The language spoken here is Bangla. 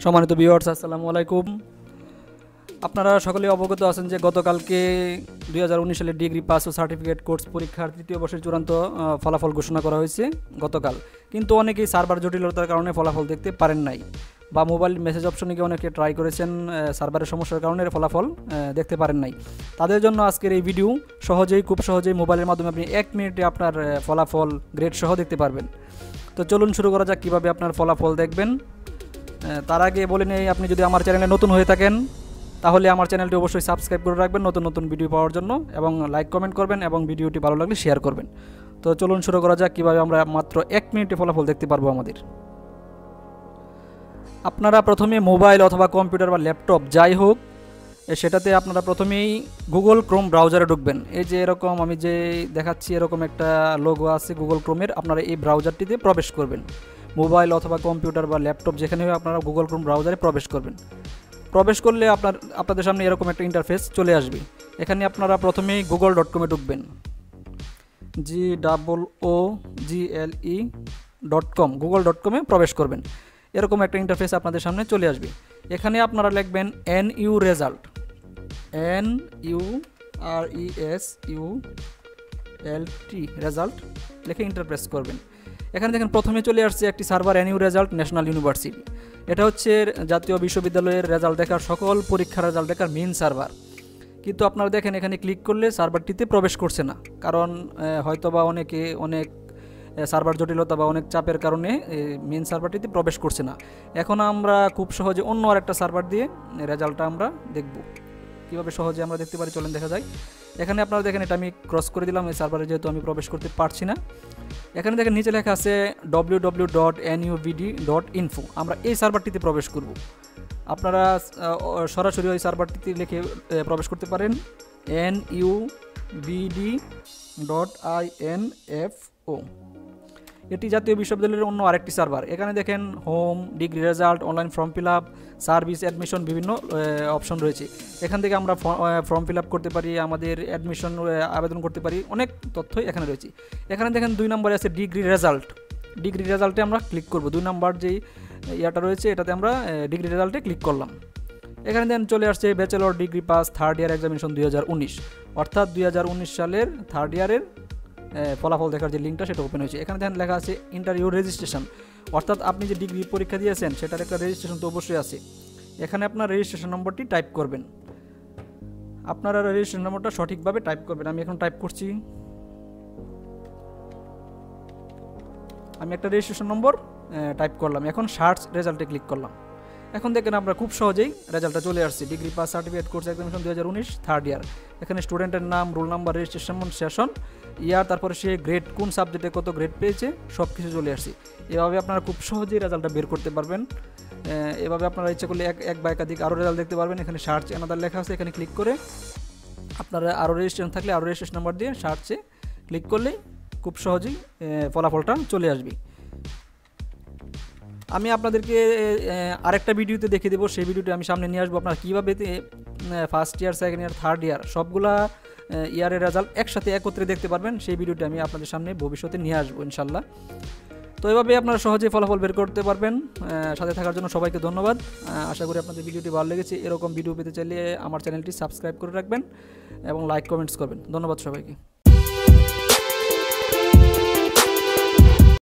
সম্মানিত ভিউয়ার্স, আসসালামু আলাইকুম। আপনারা সকলে অবগত আছেন যে গতকালকে 2019 সালের ডিগ্রি পাস ও সার্টিফিকেট কোর্স পরীক্ষার তৃতীয় বর্ষের চূড়ান্ত ফলাফল ঘোষণা করা হয়েছে গতকাল। কিন্তু অনেকেই সার্ভার জটিলতার কারণে ফলাফল দেখতে পারেন নাই, বা মোবাইল মেসেজ অপশনে গিয়ে অনেকে ট্রাই করেছেন, সার্ভারের সমস্যার কারণে ফলাফল দেখতে পারেন নাই। তাদের জন্য আজকের এই ভিডিও খুব সহজেই মোবাইলের মাধ্যমে আপনি 1 মিনিটে আপনার ফলাফল গ্রেড সহ দেখতে পারবেন। তো চলুন শুরু করা যাক কীভাবে আপনার ফলাফল দেখবেন। তার আগে বলে নেই, আপনি যদি আমার চ্যানেলে নতুন হয়ে থাকেন তাহলে আমার চ্যানেলটি অবশ্যই সাবস্ক্রাইব করে রাখবেন নতুন নতুন ভিডিও পাওয়ার জন্য, এবং লাইক কমেন্ট করবেন এবং ভিডিওটি ভালো লাগলে শেয়ার করবেন। তো চলুন শুরু করা যাক কীভাবে আমরা মাত্র 1 মিনিটে ফলাফল দেখতে পারবো আমাদের। আপনারা প্রথমে মোবাইল অথবা কম্পিউটার বা ল্যাপটপ যাই হোক, সেটাতে আপনারা প্রথমেই গুগল ক্রোম ব্রাউজারে ঢুকবেন। এই যে এরকম আমি যে দেখাচ্ছি, এরকম একটা লোগো আছে গুগল ক্রোমের, আপনারা এই ব্রাউজারটিতে প্রবেশ করবেন। মোবাইল অথবা কম্পিউটার বা ল্যাপটপ যেখানে হোক আপনারা গুগল ক্রোম ব্রাউজারে প্রবেশ করবেন। প্রবেশ করলে আপনাদের সামনে এরকম একটা ইন্টারফেস চলে আসবে। এখানে আপনারা প্রথমেই google.com-এ ঢুকবেন, google.com google.com-এ প্রবেশ করবেন। এরকম একটা ইন্টারফেস আপনাদের সামনে চলে আসবে। এখানে আপনারা লিখবেন NU রেজাল্ট, NURESULT রেজাল্ট লিখে ইন্টার প্রেস করবেন। এখানে দেখেন প্রথমে চলে আসছে একটি server NU result national university. এটা হচ্ছে জাতীয় বিশ্ববিদ্যালয়ের রেজাল্ট দেখার, সকল পরীক্ষার রেজাল্ট দেখার মেইন সার্ভার। কিন্তু আপনারা দেখেন এখানে ক্লিক করলে সার্ভারটিতে প্রবেশ করছে না, কারণ হয়তোবা অনেক সার্ভার জটিলতা বা অনেক চাপের কারণে মেইন সার্ভারটিতে প্রবেশ করছে না। এখন আমরা খুব সহজে অন্য আরেকটা সার্ভার দিয়ে রেজাল্টটা আমরা দেখব। কীভাবে সহজে আমরা দেখতে পারি চলেন দেখা যায়। এখানে আপনারা দেখেন এটা আমি ক্রস করে দিলাম, এই সার্ভারে যেহেতু আমি প্রবেশ করতে পারছি না। এখানে দেখেন নিচে লেখা আছে www.nuvd.info। আমরা এই সার্ভারটিতে প্রবেশ করব। আপনারা সরাসরি ওই সার্ভারটিতে লিখে প্রবেশ করতে পারেন, nuvd.info। এটি জাতীয় বিশ্ববিদ্যালয়ের অন্য আরেকটি সার্ভার। এখানে দেখেন home, degree result, online form fill up, service, admission, বিভিন্ন অপশন রয়েছে। এখান থেকে আমরা ফর্ম ফিল আপ করতে পারি, আমাদের অ্যাডমিশন আবেদন করতে পারি, অনেক তথ্যই এখানে রয়েছে। এখানে দেখেন 2 নম্বরে আছে ডিগ্রি রেজাল্ট। ডিগ্রি রেজাল্টে আমরা ক্লিক করব। 2 নম্বর যেই ইয়াটা রয়েছে এটাতে আমরা ডিগ্রি রেজাল্টে ক্লিক করলাম। এখানে দেন চলে আসছে bachelor degree pass third year examination 2019, অর্থাৎ 2019 সালের থার্ড ইয়ারের ফলাফল দেখার যে লিঙ্কটা সেটা ওপেন হয়েছে। এখানে দেখেন লেখা আছে ইন্টারভিউ রেজিস্ট্রেশন, অর্থাৎ আপনি যে ডিগ্রি পরীক্ষা দিয়েছেন সেটার একটা রেজিস্ট্রেশন তো অবশ্যই আছে। এখানে আপনার রেজিস্ট্রেশন নম্বরটি টাইপ করবেন। আপনারা রেজিস্ট্রেশন নম্বরটা সঠিকভাবে টাইপ করবেন। আমি এখন টাইপ করছি। আমি একটা রেজিস্ট্রেশন নম্বর টাইপ করলাম। এখন সার্চ রেজাল্টে ক্লিক করলাম। এখন দেখেন আমরা খুব সহজেই রেজাল্টটা চলে আসছে। Degree pass certificate course examination 2019 third year. এখানে স্টুডেন্টের নাম, রোল নাম্বার, রেজিস্ট্রেশন সেশন, ইয়ার, তারপরে সে গ্রেড, কোন সাবজেক্টে কত গ্রেড পেয়েছে, সব কিছু চলে আসছে। এভাবে আপনারা খুব সহজেই রেজাল্টটা বের করতে পারবেন। এভাবে আপনারা ইচ্ছা করলে এক বা একাধিক আরও রেজাল্ট দেখতে পারবেন। এখানে সার্চ অ্যানাদার লেখা আছে, এখানে ক্লিক করে আপনারা আরও রেজিস্ট্রেশন থাকলে আরও রেজিস্ট্রেশন নাম্বার দিয়ে সার্চে ক্লিক করলেই খুব সহজেই ফলাফলটা চলে আসবে। আমি আপনাদেরকে আরেকটা ভিডিওতে দেখিয়ে দেবো, সেই ভিডিওটি আমি সামনে নিয়ে আসবো। আপনারা কীভাবে first year, second year, third year সবগুলা ইয়ারের রেজাল্ট একসাথে একত্রে দেখতে পারবেন, সেই ভিডিওটি আমি আপনাদের সামনে ভবিষ্যতে নিয়ে আসবো ইনশাল্লাহ। তো এভাবে আপনারা সহজেই ফলাফল বের করতে পারবেন। সাথে থাকার জন্য সবাইকে ধন্যবাদ। আশা করি আপনাদের ভিডিওটি ভালো লেগেছে। এরকম ভিডিও পেতে চাইলে আমার চ্যানেলটি সাবস্ক্রাইব করে রাখবেন এবং লাইক কমেন্টস করবেন। ধন্যবাদ সবাইকে।